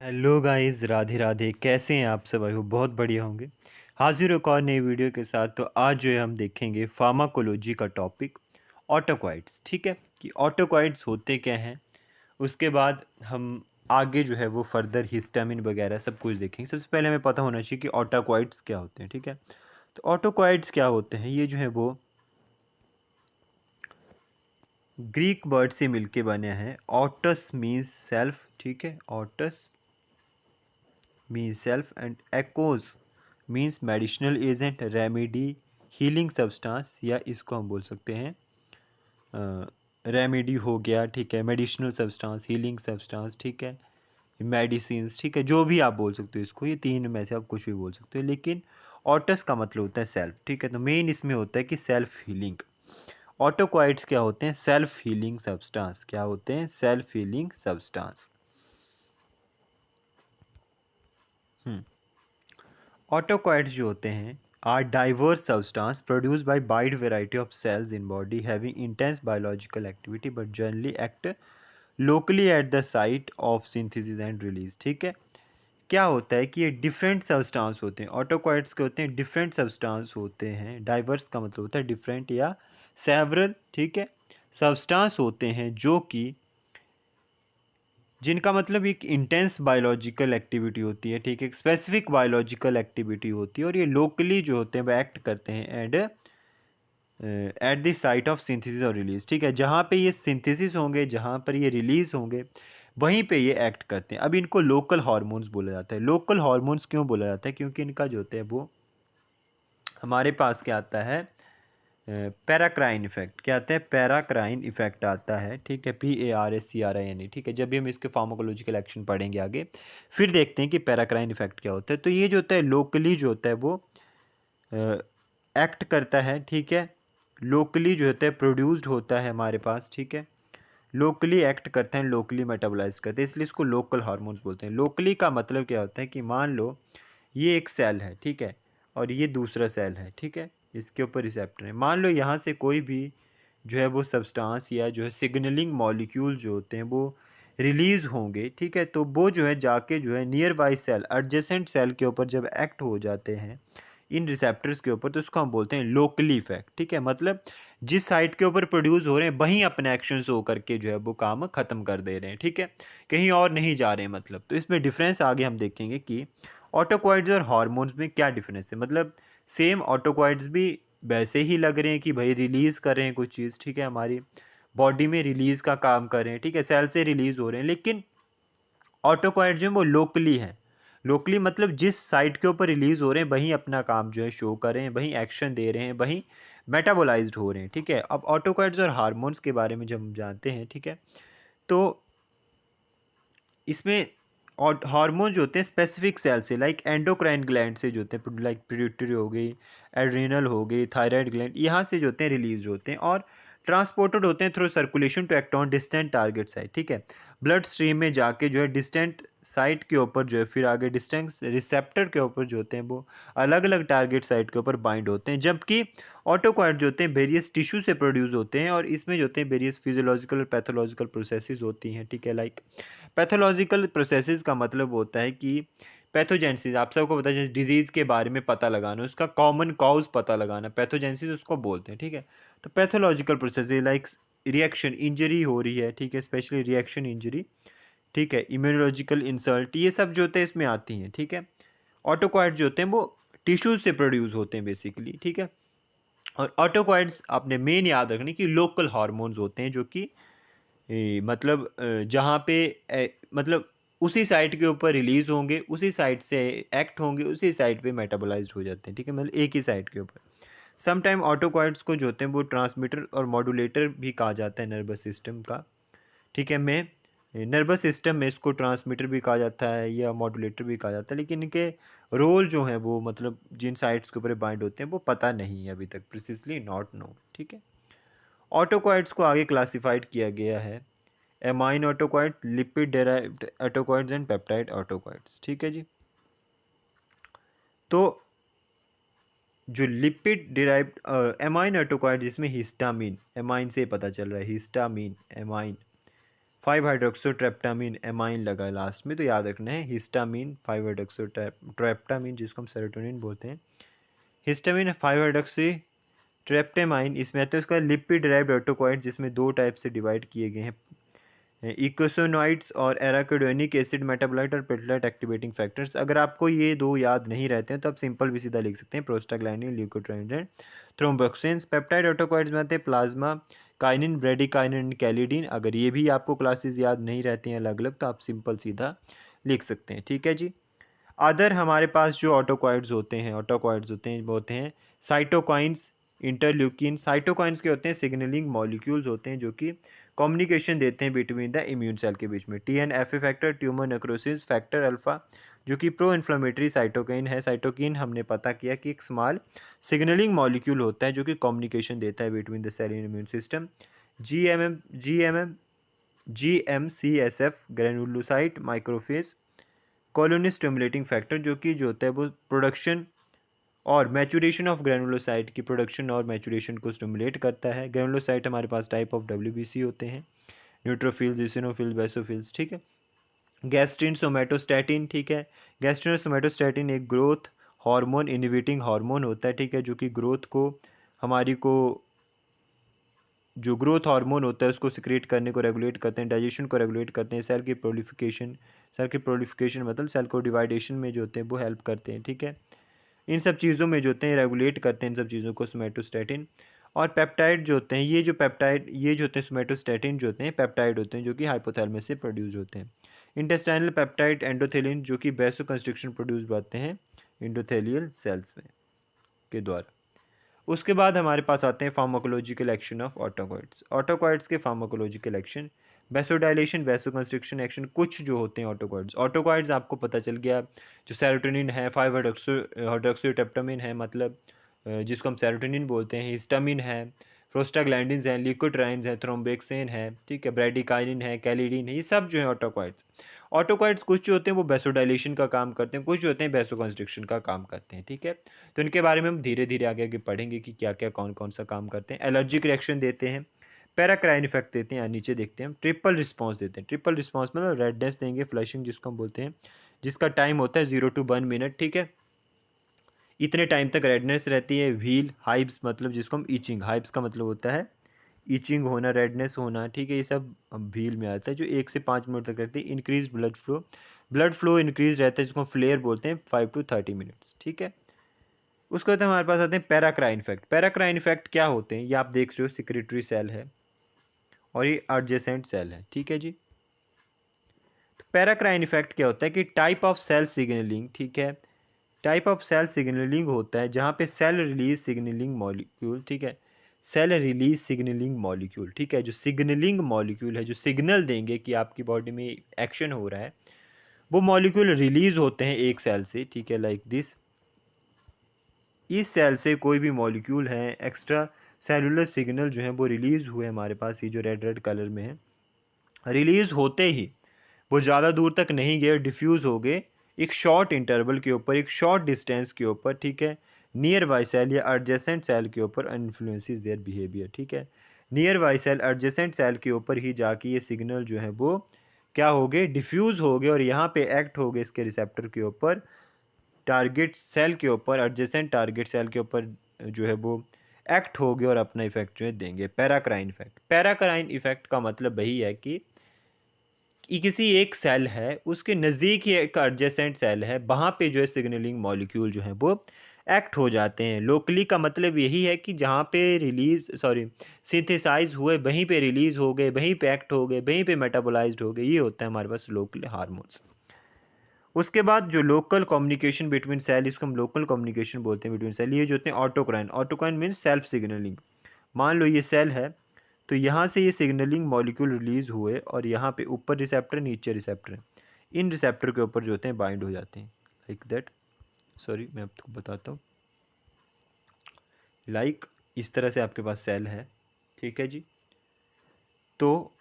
Hello guys, Radhe Radhe. कैसे हैं आप सब? आई होप बहुत बढ़िया होंगे। हाजिर एक और नई वीडियो के साथ। तो आज जो है हम देखेंगे फार्माकोलॉजी का टॉपिक, ऑटोकॉइड्स। ठीक है, कि ऑटोकॉइड्स होते क्या हैं। उसके बाद हम आगे जो है वो फर्दर हिस्टामिन वगैरह सब कुछ देखेंगे। सबसे पहले हमें पता होना चाहिए कि ऑटोकॉइड्स क्या होते हैं। ठीक है, तो ऑटोकॉइड्स क्या होते हैं, ये जो है वो ग्रीक वर्ड से मिलके बने हैं। ऑटस मीन्स सेल्फ, ठीक है, ऑटस means self and echoes means medicinal agent, remedy, healing substance, या इसको हम बोल सकते हैं रेमेडी हो गया, ठीक है, मेडिसिनल सब्सटेंस, हीलिंग सब्सटेंस, ठीक है, मेडिसिन्स, ठीक है, जो भी आप बोल सकते हो इसको। ये तीन में से आप कुछ भी बोल सकते हो, लेकिन ऑटस का मतलब होता है सेल्फ। ठीक है, तो मेन इसमें होता है कि सेल्फ हीलिंग। ऑटोक्वाइट्स क्या होते हैं? Self healing substance. क्या होते हैं? Self healing substance. ऑटोकॉइड्स जो होते हैं are diverse substance produce by wide variety of cells in body having intense biological activity but generally act locally at the site of synthesis and release. ठीक है, क्या होता है कि ये डिफरेंट सब्सटेंस होते हैं। ऑटोकॉइड्स के होते हैं डिफरेंट सब्सटेंस होते हैं। डाइवर्स का मतलब होता है डिफरेंट या सेवरल, ठीक है, सब्सटेंस होते हैं जो कि जिनका मतलब एक इंटेंस बायोलॉजिकल एक्टिविटी होती है। ठीक है, एक स्पेसिफिक बायोलॉजिकल एक्टिविटी होती है और ये लोकली जो होते हैं वो एक्ट करते हैं eight the site of synthesis और रिलीज। ठीक है, जहाँ पे ये सिंथेसिस होंगे, जहाँ पर ये रिलीज होंगे, वहीं पे ये एक्ट करते हैं। अब इनको लोकल हार्मोन्स बोला जाता है। लोकल हार्मोन्स क्यों बोला जाता है? क्योंकि इनका जो होता है वो हमारे पास क्या आता है, पैराक्राइन इफेक्ट। क्या आता है? पैराक्राइन इफेक्ट आता है। ठीक है, PARACRINE। ठीक है, जब भी हम इसके फार्माकोलॉजिकल एक्शन पढ़ेंगे आगे, फिर देखते हैं कि पैराक्राइन इफेक्ट क्या होता है। तो ये जो होता है लोकली जो होता है वो एक्ट करता है। ठीक है, लोकली जो होता है प्रोड्यूस्ड होता है हमारे पास। ठीक है, लोकली एक्ट करते हैं, लोकली मेटाबोलाइज करते हैं, इसलिए इसको लोकल हार्मोन्स बोलते हैं। लोकली का मतलब क्या होता है कि मान लो ये एक सेल है, ठीक है, और ये दूसरा सेल है, ठीक है, इसके ऊपर रिसेप्टर है। मान लो यहाँ से कोई भी जो है वो सब्सटेंस या जो है सिग्नलिंग मॉलिक्यूल जो होते हैं वो रिलीज होंगे, ठीक है, तो वो जो है जाके जो है nearby cell, adjacent cell के ऊपर जब एक्ट हो जाते हैं इन रिसेप्टर्स के ऊपर, तो उसको हम बोलते हैं लोकली इफेक्ट। ठीक है, मतलब जिस साइट के ऊपर प्रोड्यूस हो रहे हैं वहीं अपने एक्शन शो करके जो है वो काम ख़त्म कर दे रहे हैं। ठीक है, कहीं और नहीं जा रहे हैं मतलब। तो इसमें डिफरेंस आगे हम देखेंगे कि ऑटोक्वाइड्स और हार्मोन्स में क्या डिफरेंस है। मतलब सेम ऑटोक्वाइड्स भी वैसे ही लग रहे हैं कि भाई रिलीज़ कर रहे हैं कुछ चीज़, ठीक है, हमारी बॉडी में रिलीज़ का काम कर रहे हैं, ठीक है, सेल से रिलीज़ हो रहे हैं, लेकिन ऑटोक्वाइड जो है वो लोकली है। लोकली मतलब जिस साइट के ऊपर रिलीज़ हो रहे हैं वहीं अपना काम जो है शो कर रहे हैं, वहीं एक्शन दे रहे हैं, वहीं मेटाबोलाइज्ड हो रहे हैं। ठीक है, अब ऑटोक्वाइड्स और हार्मोन्स के बारे में जब हम जानते हैं, ठीक है, तो इसमें और हार्मोन जो होते हैं स्पेसिफिक सेल से, लाइक एंडोक्राइन ग्लैंड से जो होते हैं, लाइक पिट्यूटरी हो गई, एड्रिनल हो गई, थायराइड ग्लैंड, यहाँ से जो होते हैं रिलीज होते हैं और ट्रांसपोर्टेड होते हैं through circulation to act on distant target site. ठीक है, ब्लड स्ट्रीम में जाके जो है डिस्टेंट साइट के ऊपर जो है फिर आगे डिस्टेंट रिसेप्टर के ऊपर जो होते हैं वो अलग अलग टारगेट साइट के ऊपर बाइंड होते हैं। जबकि ऑटोक्वाइड जो होते हैं वेरियस टिश्यू से प्रोड्यूस होते हैं और इसमें जो होते हैं वेरियस फिजियोलॉजिकल और पैथोलॉजिकल प्रोसेसेस होती हैं। ठीक है, लाइक पैथोलॉजिकल प्रोसेसेस का मतलब होता है कि पैथोजेनेसिस, आप सबको पता है, डिजीज़ के बारे में पता लगाना, उसका कॉमन कॉज पता लगाना, पैथोजेनेसिस उसको बोलते हैं। ठीक है, तो pathological process like reaction, injury हो रही है, ठीक है, स्पेशली रिएक्शन इंजरी, ठीक है, इम्यूनोलॉजिकल इंसल्ट, ये सब जो होते हैं इसमें आती हैं। ठीक है, ऑटोक्वाइड जो होते हैं वो टिश्यूज से प्रोड्यूस होते हैं बेसिकली। ठीक है, और ऑटोक्वाइड्स आपने मेन याद रखनी कि लोकल हार्मोन्स होते हैं जो कि मतलब जहाँ पे मतलब उसी साइट के ऊपर रिलीज होंगे, उसी साइट से एक्ट होंगे, उसी साइट पे मेटाबोलाइज्ड हो जाते हैं। ठीक है, मतलब एक ही साइट के ऊपर। सम टाइम ऑटोकॉइड्स को जो होते हैं वो ट्रांसमीटर और मॉड्यूलेटर भी कहा जाता है नर्वस सिस्टम का। ठीक है, मैं नर्वस सिस्टम में इसको ट्रांसमीटर भी कहा जाता है या मॉड्यूलेटर भी कहा जाता है, लेकिन इनके रोल जो है वो मतलब जिन साइट्स के ऊपर बाइंड होते हैं वो पता नहीं है अभी तक, प्रिसिसली नॉट नो। ठीक है, ऑटोकॉइड्स को आगे क्लासिफाइड किया गया है amine autacoid, lipid derived autacoids and peptide autacoids. ठीक है जी, तो जो लिपिड डिराइव्ड एमाइन ऑटोकॉइड जिसमें हिस्टामिन, एमाइन से पता चल रहा है हिस्टामिन, एमाइन 5 हाइड्रोक्सोट्रेप्टामिन एमाइन लगा लास्ट में, तो याद रखना है हिस्टामिन 5 हाइड्रोक्सोट्रेप्टामिन जिसको हम सेरोटोनिन बोलते हैं। हिस्टामिन 5 हाइड्रोक्सी ट्रेप्टेमाइन, इसमें आता है उसका लिपिड डिराइव्ड ऑटोकॉइड जिसमें दो टाइप से डिवाइड किए गए हैं, इकोसोनोइड्स और एराकिडोनिक एसिड मेटाबोलाइट और पेप्टाइड एक्टिवेटिंग फैक्टर्स। अगर आपको ये दो याद नहीं रहते हैं तो आप सिंपल भी सीधा लिख सकते हैं, प्रोस्टाग्लैंडिन, ल्यूकोट्राइएंस, थ्रोम्बोक्सिन्स। पेप्टाइड ऑटोकॉइड्स में आते हैं प्लाज्मा काइनिन, ब्रेडिकाइनिन, कैलिडिन। अगर ये भी आपको क्लासेस याद नहीं रहती हैं अलग अलग तो आप सिंपल सीधा लिख सकते हैं, ठीक है जी। अदर हमारे पास जो ऑटोकॉइड्स होते हैं वो होते हैं साइटोकाइंस, इंटरल्यूकिन। साइटोकाइंस के होते हैं सिग्नलिंग मॉलिक्यूल्स होते हैं जो कि कम्युनिकेशन देते हैं बिटवीन द इम्यून सेल के बीच में। TNF factor, tumour necrosis factor alpha जो कि प्रो इन्फ्लेमेटरी साइटोकाइन है। साइटोकिन हमने पता किया कि एक स्मॉल सिग्नलिंग मॉलिक्यूल होता है जो कि कम्युनिकेशन देता है between the cell in immune system. GMCSF granulocyte macrophage colony stimulating factor जो कि जो होता है वो प्रोडक्शन और मैचुरेशन ऑफ ग्रेनुलोसाइट की प्रोडक्शन और मैचुरेशन को स्टिमुलेट करता है। ग्रेनुलोसाइट हमारे पास टाइप ऑफ WBC होते हैं, न्यूट्रोफिल्स, इसिनोफिल्स, बेसोफिल्स, ठीक है। गैस्ट्रिन सोमेटोस्टैटिन, ठीक है। गैस्ट्रिन और सोमेटोस्टैटिन एक ग्रोथ हार्मोन इनहिबिटिंग हार्मोन होता है, ठीक है, जो कि ग्रोथ को हमारी को जो ग्रोथ हार्मोन होता है उसको सिक्रेट करने को रेगुलेट करते हैं, डाइजेशन को रेगुलेट करते हैं, सेल की प्रोलिफिकेशन मतलब सेल को डिवाइडेशन में जो होते हैं वो हेल्प करते हैं, ठीक है। इन सब चीज़ों में जो होते हैं रेगुलेट करते हैं इन सब चीज़ों को सोमेटोस्टैटिन। और पेप्टाइड जो होते हैं ये जो होते हैं सोमेटोस्टैटिन जो होते हैं पेप्टाइड होते हैं जो कि हाइपोथैलेमस से प्रोड्यूस होते हैं। इंटेस्टाइनल पेप्टाइड एंडोथेलिन जो कि बेसो कंस्ट्रक्शन प्रोड्यूस होते हैं इंडोथेलियल सेल्स में के द्वारा। उसके बाद हमारे पास आते हैं फार्माकोलॉजिकल एक्शन ऑफ ऑटोकॉइड्स। ऑटोकॉइड्स के फार्माकोलॉजिकल एक्शन, बेसोडाइलेशन, बेसोकंस्ट्रिक्शन एक्शन कुछ जो होते हैं ऑटोकॉइड्स आपको पता चल गया। जो सेरोटोनिन है 5 हाइड्रोक्सीट्रिप्टामिन है मतलब जिसको हम सेरोटोनिन बोलते हैं, हिस्टामिन है, प्रोस्टाग्लैंडिन्स हैं, ल्यूकोट्राइन्स हैं, थ्रोम्बोक्सिन है, ठीक है, ब्रेडिकाइनिन है, कैलिडिन है, ये सब जो है ऑटोकॉइड्स। ऑटोकॉइड्स कुछ जो होते हैं वो बेसोडाइलेशन का काम करते हैं, कुछ जो होते हैं बेसोकंस्ट्रिक्शन का काम करते हैं, ठीक है। तो इनके बारे में हम धीरे धीरे आगे आगे पढ़ेंगे कि क्या क्या कौन कौन सा काम करते हैं। एलर्जिक रिएक्शन देते हैं, पैराक्राइन इफेक्ट देते हैं, नीचे देखते हैं हम ट्रिपल रिस्पॉन्स देते हैं। ट्रिपल रिस्पॉन्स मतलब रेडनेस देंगे, फ्लशिंग जिसको हम बोलते हैं, जिसका टाइम होता है 0 to 1 मिनट, ठीक है। इतने टाइम तक रेडनेस रहती है। व्हील, हाइब्स मतलब जिसको हम ईचिंग, हाइब्स का मतलब होता है ईचिंग होना, रेडनेस होना, ठीक है, ये सब व्हील में आता है जो 1 से 5 मिनट तक रहती है। इंक्रीज ब्लड फ्लो इंक्रीज रहता है जिसको फ्लेयर बोलते हैं 5 to 30 मिनट्स, ठीक है। उसके बाद हमारे पास आते हैं पैराक्राइन इफेक्ट। पैराक्राइन इफेक्ट क्या होते हैं ये आप देख रहे हो, सिक्रेटरी सेल है और ये एडजेसेंट सेल है, ठीक है जी। तो पैराक्राइन इफेक्ट क्या होता है कि टाइप ऑफ सेल सिग्नलिंग, ठीक है, टाइप ऑफ सेल सिग्नलिंग होता है जहाँ पे सेल रिलीज सिग्नलिंग मॉलिक्यूल, ठीक है, सेल रिलीज सिग्नलिंग मॉलिक्यूल, ठीक है, जो सिग्नलिंग मॉलिक्यूल है जो सिग्नल देंगे कि आपकी बॉडी में एक्शन हो रहा है, वो मॉलिक्यूल रिलीज होते हैं एक सेल से, ठीक है, लाइक दिस। इस सेल से कोई भी मॉलिक्यूल है एक्स्ट्रा सेलुलर सिग्नल जो है वो रिलीज़ हुए हमारे पास, ये जो रेड रेड कलर में है, रिलीज़ होते ही वो ज़्यादा दूर तक नहीं गए, डिफ्यूज़ हो गए एक शॉर्ट इंटरवल के ऊपर, एक शॉर्ट डिस्टेंस के ऊपर, ठीक है, नियर वाई सेल या एडजेसेंट सेल के ऊपर, इन्फ्लुएंसेस देयर बिहेवियर, ठीक है। Nearby cell adjacent cell के ऊपर ही जाके ये सिग्नल जो है वो क्या हो गए, डिफ्यूज़ हो गए और यहाँ पे एक्ट हो गए इसके रिसेप्टर के ऊपर, टारगेट सेल के ऊपर, एडजेसेंट टारगेट सेल के ऊपर जो है वो एक्ट होगे और अपना इफेक्ट जो है देंगे। पैराक्राइन इफेक्ट, पैराक्राइन इफेक्ट का मतलब वही है कि किसी एक सेल है उसके नज़दीक ही एक एडजेसेंट सेल है, वहाँ पे जो है सिग्नलिंग मॉलिक्यूल जो है वो एक्ट हो जाते हैं। लोकली का मतलब यही है कि जहाँ पे सिंथेसाइज हुए वहीं पे रिलीज़ हो गए, वहीं पे एक्ट हो गए, वहीं पे मेटाबोलाइज्ड हो गए, ये होता है हमारे पास लोकल हार्मोन्स। उसके बाद जो लोकल कम्युनिकेशन बिटवीन सेल, इसको हम लोकल कम्युनिकेशन बोलते हैं बिटवीन सेल, ये जो होते हैं autocrine. Autocrine means self signalling. मान लो ये सेल है तो यहाँ से ये सिग्नलिंग मॉलिक्यूल रिलीज हुए और यहाँ पे ऊपर रिसेप्टर नीचे रिसेप्टर है, इन रिसेप्टर के ऊपर जो होते हैं बाइंड हो जाते हैं, लाइक दैट। सॉरी मैं आपको बताता हूँ, लाइक इस तरह से आपके पास सेल है, ठीक है जी। तो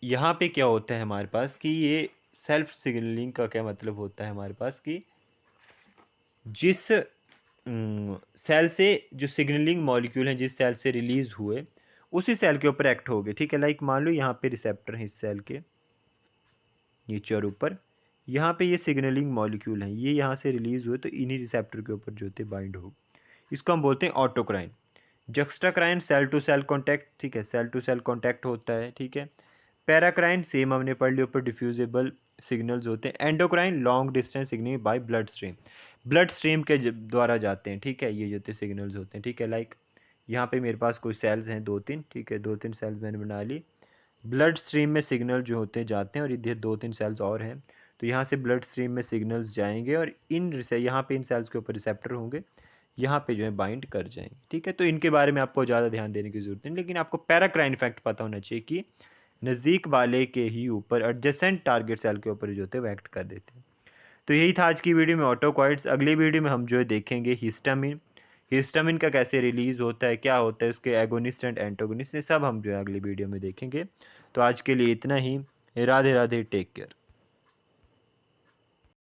यहाँ पे क्या होता है हमारे पास कि ये सेल्फ सिग्नलिंग का क्या मतलब होता है हमारे पास कि जिस सेल से जो सिग्नलिंग मॉलिक्यूल हैं जिस सेल से रिलीज हुए उसी सेल के ऊपर एक्ट हो गए, ठीक है। लाइक मान लो यहाँ पे रिसेप्टर हैं इस सेल के, नीचे और ऊपर। यहाँ पे ये सिग्नलिंग मॉलिक्यूल हैं, ये यहाँ से रिलीज़ हुए तो इन्हीं रिसेप्टर के ऊपर जो होते बाइंड हो। इसको हम बोलते हैं autocrine. Juxtacrine cell to cell contact, ठीक है, सेल टू सेल कॉन्टैक्ट होता है, ठीक है। पैराक्राइन सेम हमने पढ़ लिया ऊपर, डिफ्यूजिबल सिग्नल्स होते हैं। Endocrine long distance signalling by blood stream, blood stream के द्वारा जाते हैं, ठीक है, ये जो सिग्नल्स होते हैं, ठीक है। लाइक यहाँ पे मेरे पास कोई सेल्स हैं 2-3, ठीक है, 2-3 सेल्स मैंने बना ली। ब्लड स्ट्रीम में सिग्नल जो होते हैं जाते हैं, और इधर 2-3 सेल्स और हैं, तो यहाँ से ब्लड स्ट्रीम में सिग्नल्स जाएंगे और यहाँ पे इन सेल्स के ऊपर रिसेप्टर होंगे, यहाँ पे जो है बाइंड कर जाएंगे, ठीक है। तो इनके बारे में आपको ज़्यादा ध्यान देने की ज़रूरत नहीं, लेकिन आपको पैराक्राइन फैक्ट पता होना चाहिए कि नज़दीक वाले के ही ऊपर एडजेसेंट टारगेट सेल के ऊपर जो होते हैं वो एक्ट कर देते हैं। तो यही था आज की वीडियो में ऑटोकॉइड्स। अगली वीडियो में हम जो है देखेंगे हिस्टामिन, हिस्टामिन का कैसे रिलीज़ होता है, क्या होता है उसके एगोनिस्ट एंड एंटोगोनिस्ट, ये सब हम जो है अगली वीडियो में देखेंगे। तो आज के लिए इतना ही। Radhe Radhe, take care.